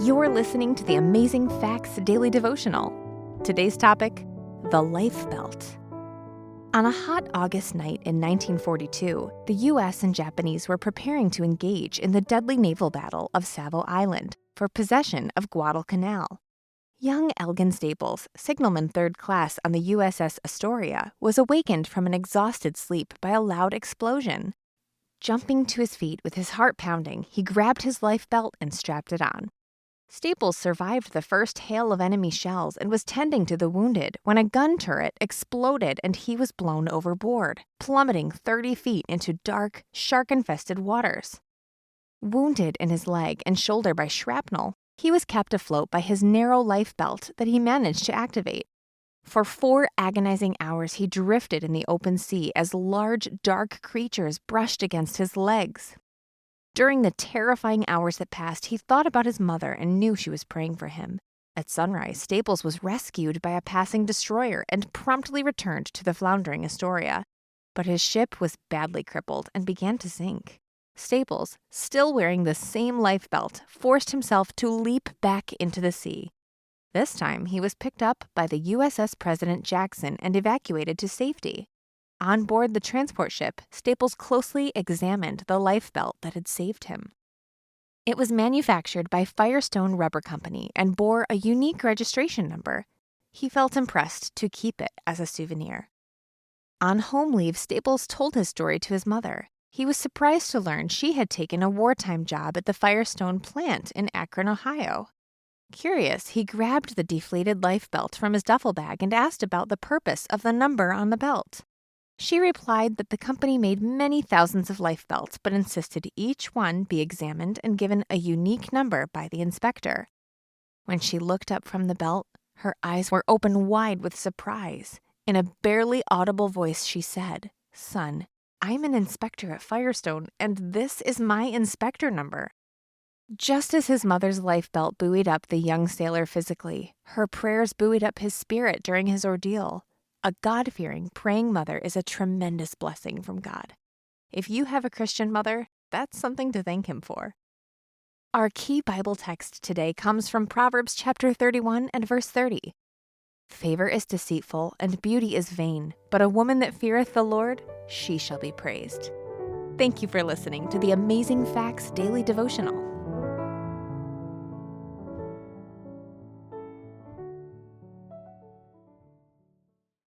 You're listening to the Amazing Facts Daily Devotional. Today's topic, the life belt. On a hot August night in 1942, the U.S. and Japanese were preparing to engage in the deadly naval battle of Savo Island for possession of Guadalcanal. Young Elgin Staples, signalman 3rd class on the USS Astoria, was awakened from an exhausted sleep by a loud explosion. Jumping to his feet with his heart pounding, he grabbed his life belt and strapped it on. Staples survived the first hail of enemy shells and was tending to the wounded when a gun turret exploded and he was blown overboard, plummeting 30 feet into dark, shark-infested waters. Wounded in his leg and shoulder by shrapnel, he was kept afloat by his narrow life belt that he managed to activate. For 4 agonizing hours, he drifted in the open sea as large, dark creatures brushed against his legs. During the terrifying hours that passed, he thought about his mother and knew she was praying for him. At sunrise, Staples was rescued by a passing destroyer and promptly returned to the floundering Astoria. But his ship was badly crippled and began to sink. Staples, still wearing the same life belt, forced himself to leap back into the sea. This time, he was picked up by the USS President Jackson and evacuated to safety. On board the transport ship, Staples closely examined the life belt that had saved him. It was manufactured by Firestone Rubber Company and bore a unique registration number. He felt impressed to keep it as a souvenir. On home leave, Staples told his story to his mother. He was surprised to learn she had taken a wartime job at the Firestone plant in Akron, Ohio. Curious, he grabbed the deflated life belt from his duffel bag and asked about the purpose of the number on the belt. She replied that the company made many thousands of life belts, but insisted each one be examined and given a unique number by the inspector. When she looked up from the belt, her eyes were open wide with surprise. In a barely audible voice, she said, "Son, I'm an inspector at Firestone, and this is my inspector number." Just as his mother's life belt buoyed up the young sailor physically, her prayers buoyed up his spirit during his ordeal. A God-fearing, praying mother is a tremendous blessing from God. If you have a Christian mother, that's something to thank him for. Our key Bible text today comes from Proverbs chapter 31 and verse 30. Favor is deceitful and beauty is vain, but a woman that feareth the Lord, she shall be praised. Thank you for listening to the Amazing Facts Daily Devotional.